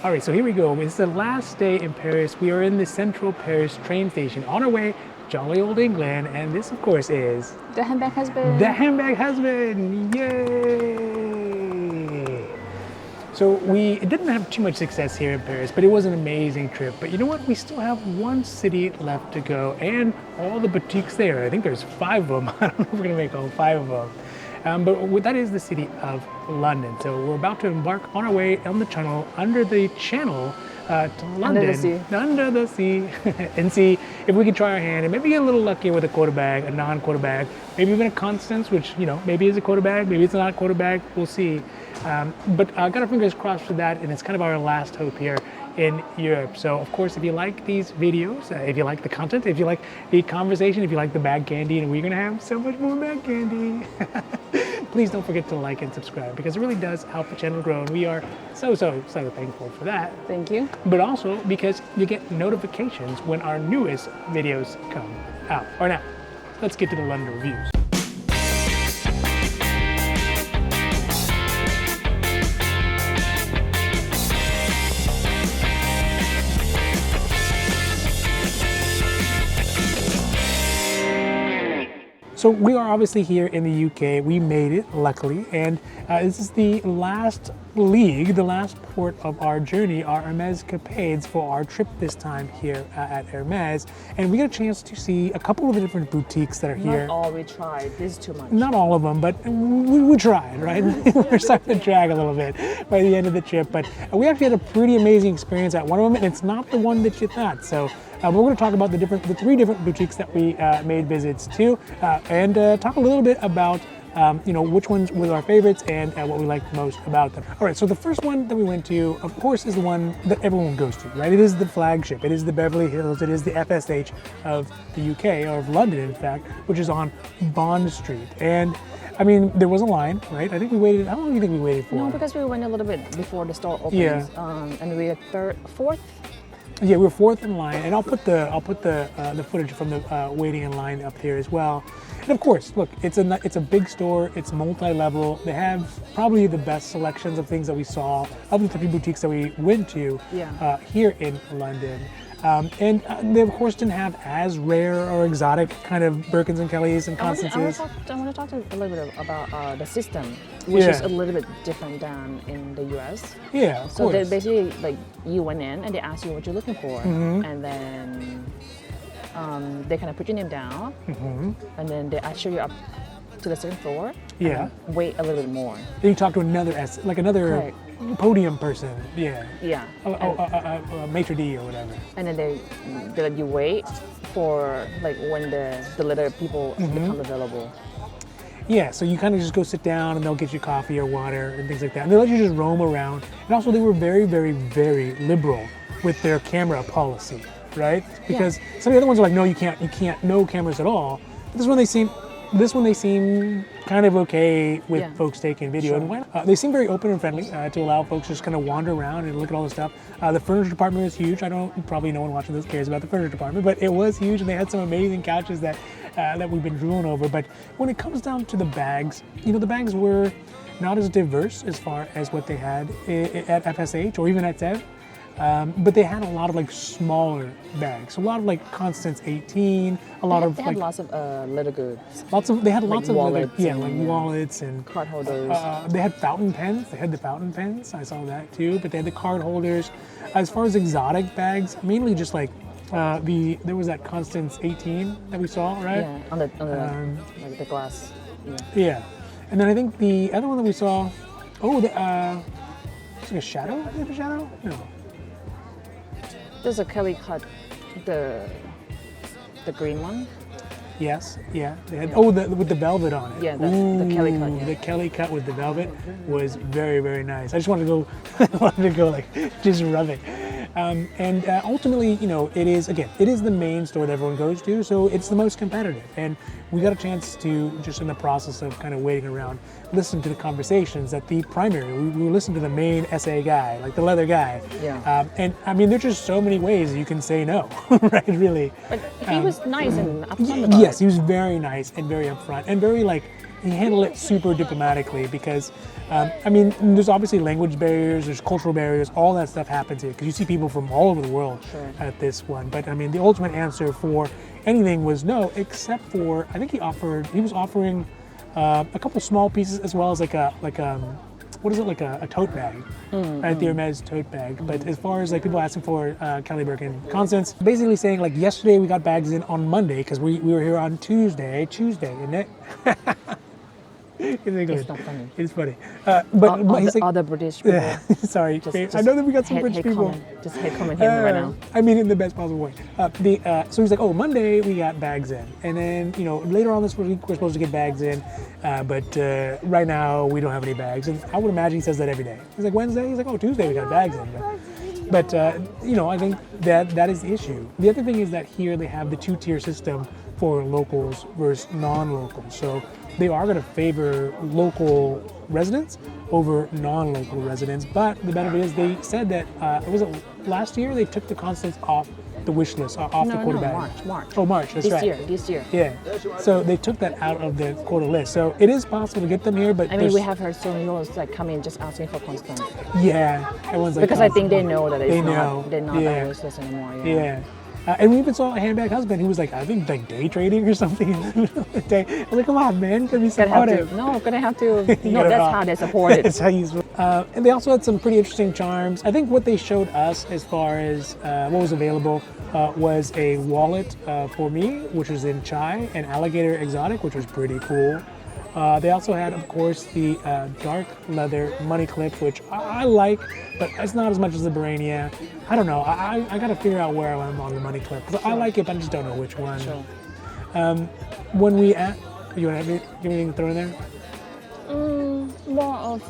All right, so here we go. It's the last day in Paris. We are in the central Paris train station on our way to jolly old England. And this, of course, is... The Handbag Husband. The Handbag Husband. Yay! So we didn't have too much success here in Paris, but it was an amazing trip. But you know what? We still have one city left to go and all the boutiques there. I think there's 5 of them. I don't know if we're going to make all 5 of them. But that is the city of London. So we're about to embark on our way on the channel, under the channel to London. Under the Under the sea. sea. And see if we can try our hand and maybe get a little lucky with a quota bag, a non-quota bag, maybe even a Constance, which, you know, maybe is a quota bag, maybe it's not a quota bag, we'll see. But I got our fingers crossed for that, and it's kind of our last hope here in Europe. So of course, if you like these videos, if you like the content, if you like the conversation, if you like the bag candy, and we're gonna have so much more bag candy, please don't forget to like and subscribe, because it really does help the channel grow, and we are so thankful for that. Thank you. But also because you get notifications when our newest videos come out. All right, now let's get to the London reviews. So we are obviously here in the UK. We made it, luckily, and this is the last league, the last port of our journey, our Hermèscapades for our trip this time here at Hermes. And we got a chance to see a couple of the different boutiques that are here. Not all we tried. This is too much. Not all of them, but we tried, right? We're starting to drag a little bit by the end of the trip, but we actually had a pretty amazing experience at one of them, and it's not the one that you thought. So we're going to talk about the 3 different boutiques that we made visits to, and talk a little bit about you know, which ones were our favorites and what we liked most about them. All right, so the first one that we went to, of course, is the one that everyone goes to, right? It is the flagship. It is the Beverly Hills. It is the FSH of the UK, or of London, in fact, which is on Bond Street. And I mean, there was a line, right? I think we waited. How long do you think we waited for? No, because we went a little bit before the store opens. Yeah. And we were 4th. Yeah, we were 4th in line, and I'll put the footage from the waiting in line up here as well. And of course, look, it's a big store. It's multi-level. They have probably the best selections of things that we saw of the 3 boutiques that we went to here in London. And they of course didn't have as rare or exotic kind of Birkins and Kellys and Constances. I want to talk a little bit about the system, which is a little bit different than in the US. Yeah, of so course. they basically, like, you went in and they asked you what you're looking for, and then they kind of put your name down, and then they usher you up to the second floor. Yeah. And wait a little bit more. Then you talk to another Correct. podium person. Yeah. Yeah. A maitre d' or whatever. And then they let you wait for, like, when the later people become available. Yeah, so you kind of just go sit down and they'll get you coffee or water and things like that. And they let you just roam around. And also they were very liberal with their camera policy, right? Because some of the other ones are like, no, you can't, no cameras at all. But this one they seem kind of okay with folks taking video. Sure. And they seem very open and friendly to allow folks just kind of wander around and look at all the stuff. The furniture department is huge. Probably no one watching this cares about the furniture department, but it was huge, and they had some amazing couches that we've been drooling over. But when it comes down to the bags, you know, the bags were not as diverse as far as what they had at FSH or even at Sev. But they had a lot of like smaller bags, a lot of like Constance 18, They had lots of leather goods. They had lots of wallets, like wallets and card holders. They had fountain pens. They had the fountain pens. I saw that too. But they had the card holders. As far as exotic bags, mainly just like there was that Constance 18 that we saw, right? Yeah, on the like the glass. Yeah, and then I think the other one that we saw, it's like a shadow. Is it a shadow? No. There's a Kelly cut, the green one. Yes, yeah. They had, with the velvet on it. Yeah, the Kelly cut. Yeah. The Kelly cut with the velvet was very nice. I just wanted to go like just rub it. And ultimately, you know, it is the main store that everyone goes to, so it's the most competitive. And we got a chance to, just in the process of kind of waiting around, listen to the conversations that the primary, we listened to the main SA guy, like the leather guy. Yeah. And I mean, there's just so many ways you can say no, right, really. But he was nice and upfront about Yes, he was very nice and very upfront and very like he handled it super diplomatically because, I mean, there's obviously language barriers, there's cultural barriers, all that stuff happens here because you see people from all over the world at this one. But I mean, the ultimate answer for anything was no, except for I think he was offering a couple small pieces as well as like a tote bag, right? The Hermes tote bag. But as far as like people asking for Kelly Birkin, Constance basically saying like yesterday we got bags in on Monday because we were here on Tuesday, isn't it? It's not funny. It's funny. But he's like, other British people. Yeah, sorry, I know that we got some British people. Just hate comment him right now. I mean, in the best possible way. So he's like, oh, Monday we got bags in, and then later on this week we're supposed to get bags in, but right now we don't have any bags. And I would imagine he says that every day. He's like Wednesday. He's like, oh, Tuesday we got bags in. But I think that is the issue. The other thing is that here they have the two-tier system for locals versus non-locals. So they are going to favor local residents over non-local residents. But the benefit is they said that, was it last year they took the Constance off the wish list, off the quota bag? March. Oh, March, that's right. This year. Yeah. So they took that out of the quota list. So it is possible to get them here, but I mean, we have heard so many people like coming just asking for Constance. Yeah. Everyone's like, because I think they know that they're not on yeah. the wish list anymore. Yeah. And we even saw a handbag husband who was like, I think like day trading or something. I was like, come on, man, can be supportive. Gonna have to. No, that's how they support it. That's how you. And they also had some pretty interesting charms. I think what they showed us as far as what was available was a wallet for me, which was in chai, and alligator exotic, which was pretty cool. They also had, of course, the dark leather money clip, which I like, but it's not as much as the Barania. I don't know. I got to figure out where I am on the money clip. I like it, but I just don't know which one. Sure. When we at, you want to have anything to throw in there? More of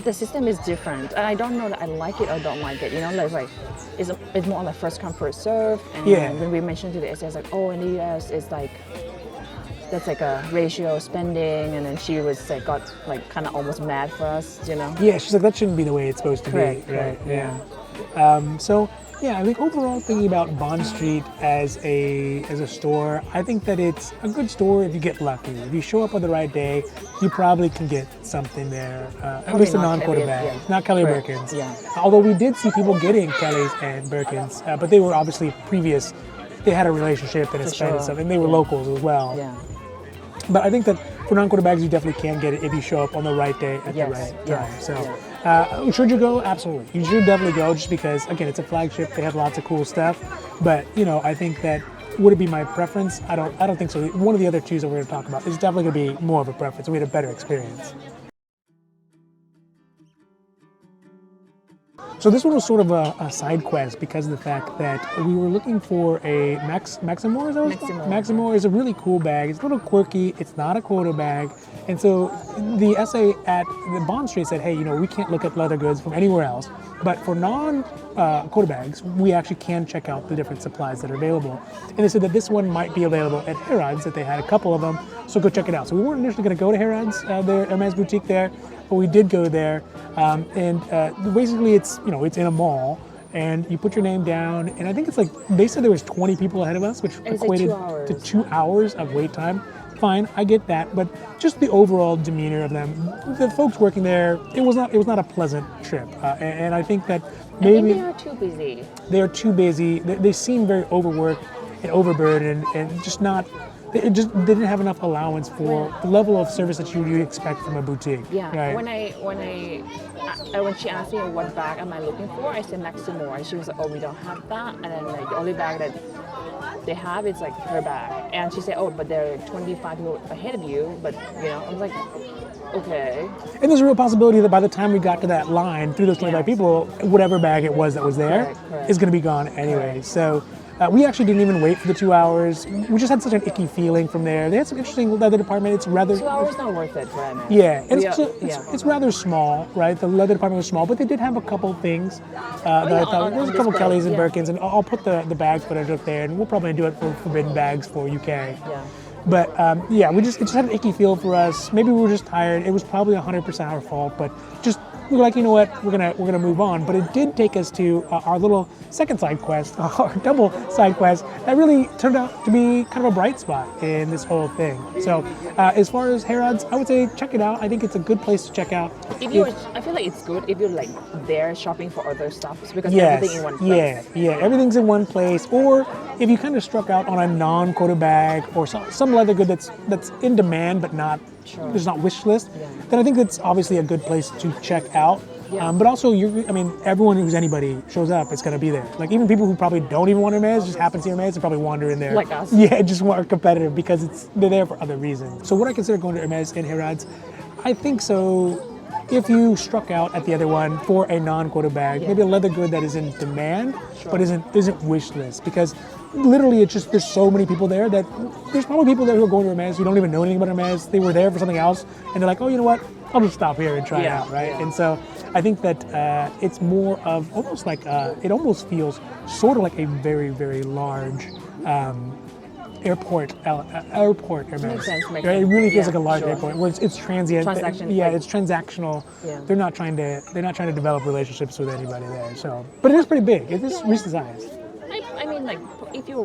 the system is different. I don't know that I like it or don't like it. Like it's more like first come first serve. And when we mentioned to the SAS, like, oh, in the US, it's like. That's like a ratio spending, and then she was like got like kind of almost mad for us, Yeah, she's like that shouldn't be the way it's supposed to be, right? Yeah. So yeah, I think overall thinking about Bond Street as a store, I think that it's a good store if you get lucky. If you show up on the right day, you probably can get something there. At least a non-quota bag, not Kelly Birkins. Yeah. Although we did see people getting Kellys and Birkins, but they were obviously previous. They had a relationship and a spend and stuff, and they were locals as well. Yeah. But I think that for non-quota bags, you definitely can get it if you show up on the right day at the right time. So, should you go? Absolutely. You should definitely go just because, again, it's a flagship. They have lots of cool stuff. But, I think that, would it be my preference? I don't think so. One of the other two that we're going to talk about is definitely going to be more of a preference. We had a better experience. So this one was sort of a side quest because of the fact that we were looking for a Maximor. Maximor is a really cool bag. It's a little quirky. It's not a quota bag. And so the SA at the Bond Street said, hey, we can't look at leather goods from anywhere else. But for non-quota bags, we actually can check out the different supplies that are available. And they said that this one might be available at Herods, that they had a couple of them. So go check it out. So we weren't initially going to go to Herods, their Hermes boutique there. But we did go there, and basically it's it's in a mall, and you put your name down, and I think it's like they said there was 20 people ahead of us, which equated to 2 hours of wait time. Fine, I get that, but just the overall demeanor of them, the folks working there, it was not a pleasant trip, and I think that maybe they are too busy. They are too busy. They seem very overworked and overburdened, and just not. They didn't have enough allowance for the level of service that you expect from a boutique. Yeah. Right? When she asked me what bag am I looking for, I said Maximor, and she was like, oh, we don't have that. And then like the only bag that they have is like her bag. And she said, oh, but there are 25 people ahead of you. But I was like, okay. And there's a real possibility that by the time we got to that line through those 25 people, whatever bag it was that was there is going to be gone anyway. So. We actually didn't even wait for the 2 hours. We just had such an icky feeling from there. They had some interesting leather department. It's rather 2 hours not worth it for Hermes. Yeah, it's rather small, right? The leather department was small, but they did have a couple things that I thought there was a couple Kellys and Birkins, and I'll put the bag footage up there, and we'll probably do it for forbidden bags for UK. Yeah. But it just had an icky feel for us. Maybe we were just tired. It was probably 100% our fault, but just we were like, you know what, we're gonna move on. But it did take us to our little second side quest, our double side quest, that really turned out to be kind of a bright spot in this whole thing. So as far as Herods, I would say check it out. I think it's a good place to check out. I feel like it's good if you're like there shopping for other stuff because everything in one place. Yeah, everything's in one place. Or if you kind of struck out on a non-quota bag or some leather good that's in demand but not there's not wish list, then I think it's obviously a good place to check out. Yeah. But also, everyone who's anybody shows up, it's going to be there. Like even people who probably don't even want Hermes, just happen to see Hermes, they probably wander in there. Like us. Yeah, just more competitive because they're there for other reasons. So would I consider going to Hermes in Herods? I think so. If you struck out at the other one for a non-quota bag, maybe a leather good that is in demand, but isn't wish list, because literally it's just there's so many people there that there's probably people there who are going to Hermes who don't even know anything about Hermes. They were there for something else, and they're like, oh, you know what? I'll just stop here and try it out, right? And so I think that it's more of almost like it almost feels sort of like a very, very large. Airport Hermes. Makes sense. It really feels like a large airport. Where it's transient. Transaction. It's transactional. Yeah. They're not trying to develop relationships with anybody there. So, but it is pretty big. It is recent size. I mean, like if you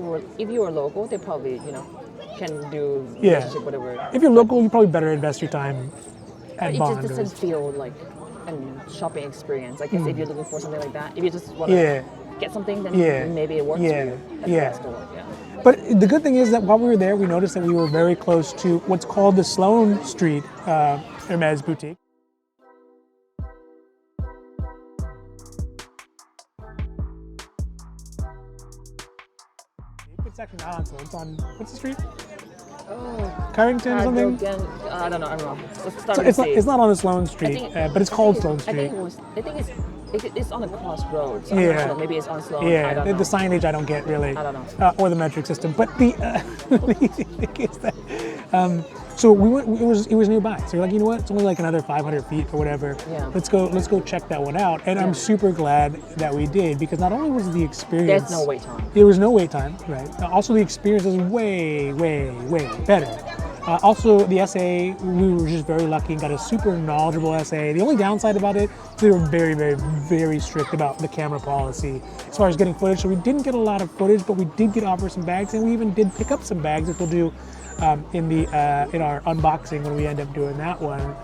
were local, they probably can do relationship, whatever. If you're local, you probably better invest your time at It Bond. just doesn't feel like a shopping experience. I guess if you're looking for something like that, if you just want to get something, then maybe it works for you at the store. Yeah. But the good thing is that while we were there, we noticed that we were very close to what's called the Sloan Street Hermes boutique. It's actually not on Sloan. It's on, what's the street? Oh, Carrington or something? I don't know. I'm wrong. It's not on the Sloan Street, but it's called Sloan Street. I think it's on the crossroads. So maybe it's on Sloan. Yeah, I don't the know. signage I don't get really. I don't know. Or the metric system. But the thing is that, so we went. It was nearby. So we're like, you know what? It's only like another 500 feet or whatever. Yeah. Let's go check that one out. And I'm super glad that we did, because not only was the experience. There's no wait time. There was no wait time, right? Also, the experience was way, way, way better. Also, the SA, we were just very lucky and got a super knowledgeable SA. The only downside about it, they were very, very, very strict about the camera policy as far as getting footage. So we didn't get a lot of footage, but we did get offered some bags, and we even did pick up some bags, which we'll do in our unboxing when we end up doing that one.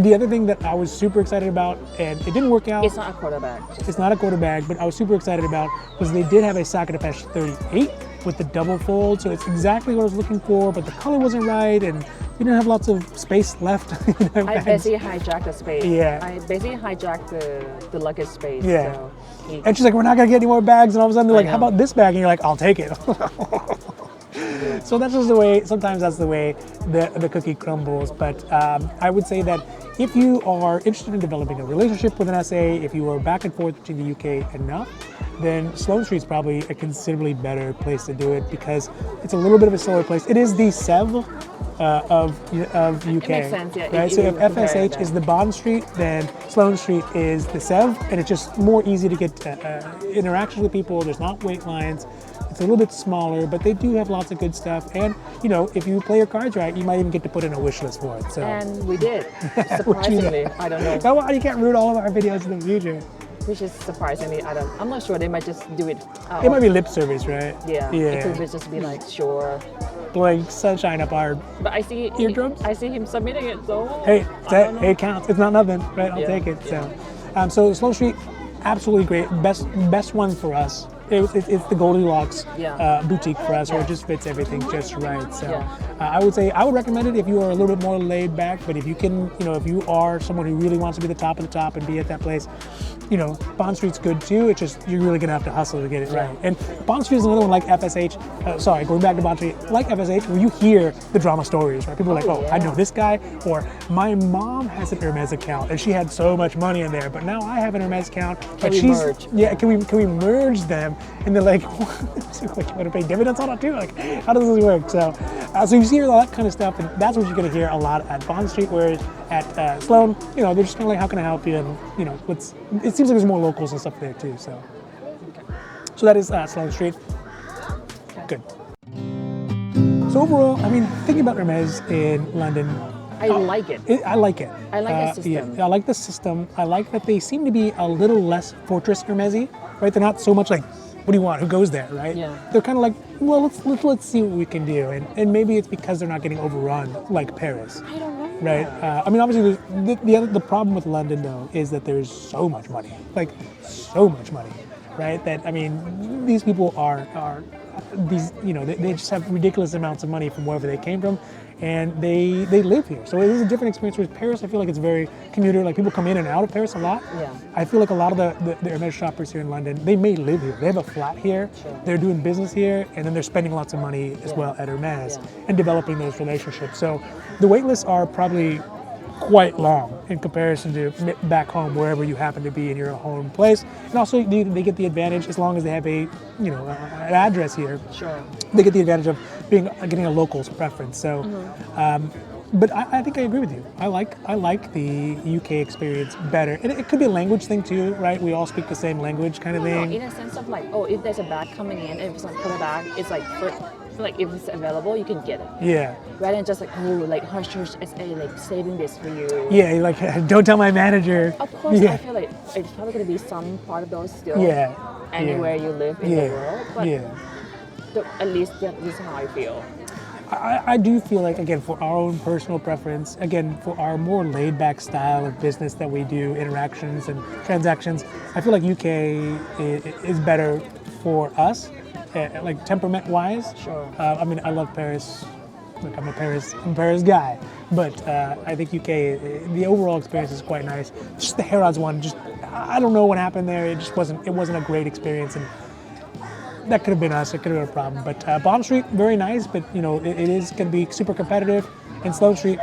The other thing that I was super excited about, and it didn't work out. It's not a quota bag. It's not a quota bag, but I was super excited about was they did have a Socket Depeche 38 with the double fold, so it's exactly what I was looking for, but the color wasn't right, and we didn't have lots of space left. I basically hijacked the space. Yeah. I basically hijacked the luggage space. Yeah. So and she's like, we're not gonna get any more bags, and all of a sudden they're like, know. how about this bag? And you're like, I'll take it. So that's just the way, sometimes that's the way the cookie crumbles. But I would say that if you are interested in developing a relationship with an SA, if you are back and forth between the UK enough, then Sloan Street is probably a considerably better place to do it, because it's a little bit of a slower place. It is the Sev of UK. It makes sense, yeah. Right? So if FSH is the Bond Street, then Sloan Street is the Sev, and it's just more easy to get interactions with people. There's not wait lines. It's a little bit smaller, but they do have lots of good stuff. And if you play your cards right, you might even get to put in a wish list for it. So. And we did, surprisingly. I don't know. Come on, you can't root all of our videos in the future. Which is surprisingly, I'm not sure. They might just do it. It might be lip service, right? Yeah. Yeah. It could just be like, sure. Blowing sunshine up our But I see eardrums. I see him submitting it, so. Hey, it counts. It's not nothing, right? I'll take it. Yeah. So Sloan Street, absolutely great. Best one for us. It's the Goldilocks boutique for us, where it just fits everything just right. So I would say I would recommend it if you are a little bit more laid back. But if you can, if you are someone who really wants to be the top of the top and be at that place, Bond Street's good too. It's just you're really gonna have to hustle to get it right. And Bond Street is another one like FSH. Going back to Bond Street, like FSH, where you hear the drama stories, right? People are like, I know this guy, or my mom has an Hermes account and she had so much money in there, but now I have an Hermes account. Can we merge? Yeah, can we merge them? And they're like, what? You want to pay dividends on it too? Like, how does this work? So you see all that kind of stuff, and that's what you're going to hear a lot at Bond Street. Whereas at Sloan, they're just kind of like, how can I help you? And it seems like there's more locals and stuff there too. So that is Sloan Street. Good. So overall, thinking about Hermes in London, I like it. I like it. I like the system. Yeah, I like the system. I like that they seem to be a little less Fortress Hermès-y, right? They're not so much like, what do you want? Who goes there, right? Yeah. They're kind of like, well, let's see what we can do, and maybe it's because they're not getting overrun like Paris. I don't know. Right. I mean, obviously, the problem with London though is that there's so much money, like so much money, right? That I mean, these people are these, you know, they just have ridiculous amounts of money from wherever they came from, and they live here. So it is a different experience with Paris. I feel like it's very commuter. Like people come in and out of Paris a lot. Yeah. I feel like a lot of the Hermes shoppers here in London, they may live here. They have a flat here. Sure. They're doing business here, and then they're spending lots of money as well at Hermes and developing those relationships. So the wait lists are probably quite long in comparison to back home, wherever you happen to be in your home place. And also they get the advantage, as long as they have a, you know, an address here. Sure. They get the advantage of getting a local's preference. So, but I think I agree with you. I like the UK experience better. And it could be a language thing too, right? We all speak the same language kind of thing. No, in a sense of like, oh, if there's a bag coming in, if it's not put a bag, it's like if it's available, you can get it. Yeah. Rather than just like, oh, like hush hush SA, like saving this for you. Yeah, you're like, don't tell my manager. Of course, Yeah. I feel like it's probably going to be some part of those still. Yeah. Anywhere you live in the world, but at least this is how I feel. I do feel like, again, for our own personal preference, again, for our more laid-back style of business that we do, interactions and transactions, I feel like UK is better for us, like temperament-wise. Sure. I mean, I love Paris. Look, I'm a Paris guy, but I think UK, the overall experience is quite nice. Just the Harrods one, I don't know what happened there. It wasn't a great experience, and that could have been us. It could have been a problem. But Bond Street, very nice, but you know, it is going to be super competitive. And Sloan Street,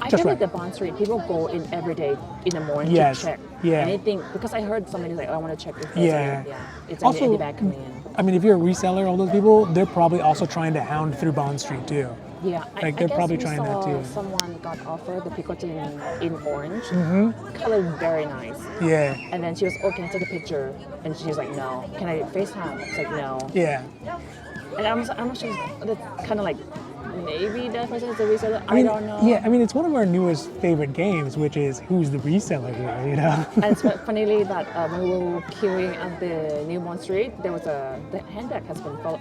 I just feel right. like the Bond Street, people go in every day in the morning to check anything, because I heard somebody like, I want to check if there's it's Also, any bag coming in. I mean, if you're a reseller, all those people, they're probably also trying to hound through Bond Street too. Yeah, Like I they're guess probably we trying saw that too. someone got offered the picotin in orange, color very nice. Yeah. And then she was, oh, can I take a picture? And she was like, no. Can I FaceTime? It's like, no. Yeah. And I'm not sure, that's kind of like, maybe that person is the reseller. I mean, don't know. Yeah, I mean, it's one of our newest favorite games, which is who's the reseller here, you know? And it's funnily that when we were queuing at the New Bond Street, there was the Handbag Husband fellow.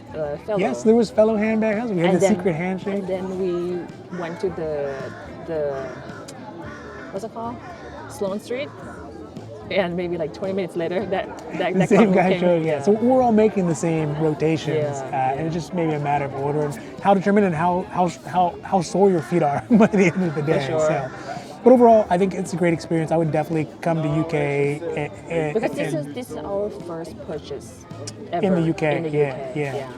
Yes, there was fellow Handbag Husband. We had And the then- secret handshake. And then we went to the what's it called? Sloan Street. And maybe like 20 minutes later, that The same couple guy came. showed, yeah. So we're all making the same rotations, and it's just maybe a matter of order and how determined and how sore your feet are by the end of the day. sure. So, but overall, I think it's a great experience. I would definitely come to UK Because this is our first purchase ever in the UK. In the UK.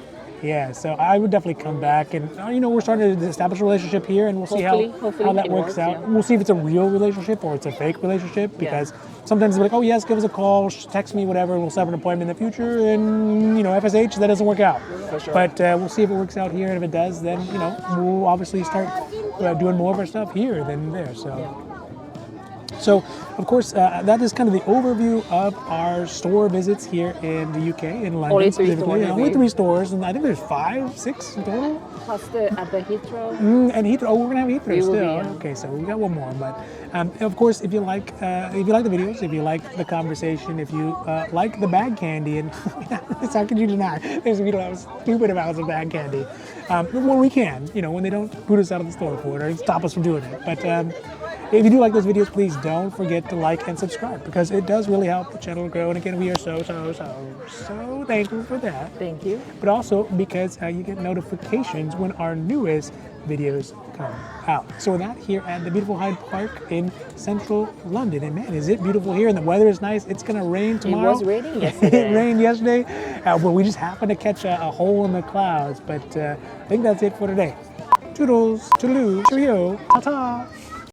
Yeah, so I would definitely come back, and you know, we're starting to establish a relationship here, and we'll see how that it works out. yeah. We'll see if it's a real relationship or it's a fake relationship, because sometimes they're like, oh yes, give us a call, text me, whatever, and we'll set up an appointment in the future, and you know, FSH, that doesn't work out. For sure. But we'll see if it works out here, and if it does, then you know, we'll obviously start doing more of our stuff here than there. So. So, of course, that is kind of the overview of our store visits here in the UK, in London. Only 3 specifically. stores. Only 3 stores, and I think there's 5, 6 in total. Plus at the Heathrow. And Heathrow. Oh, we're gonna have Heathrow We will still. be, Okay, so we got one more. But of course, if you like the videos, if you like the conversation, if you like the bag candy, and how could you deny? We don't have stupid amounts of bag candy when we can. You know, when they don't boot us out of the store for it or stop us from doing it. But if you do like those videos, please don't forget to like and subscribe, because it does really help the channel grow. And again, we are so thankful for that. Thank you. But also because you get notifications when our newest videos come out. So with that, here at the beautiful Hyde Park in central London, and man, is it beautiful here, and the weather is nice. It's gonna rain tomorrow. It was raining yesterday. It rained yesterday. Well, we just happened to catch a hole in the clouds, but I think that's it for today. Toodles, toodaloo, cheerio, ta-ta.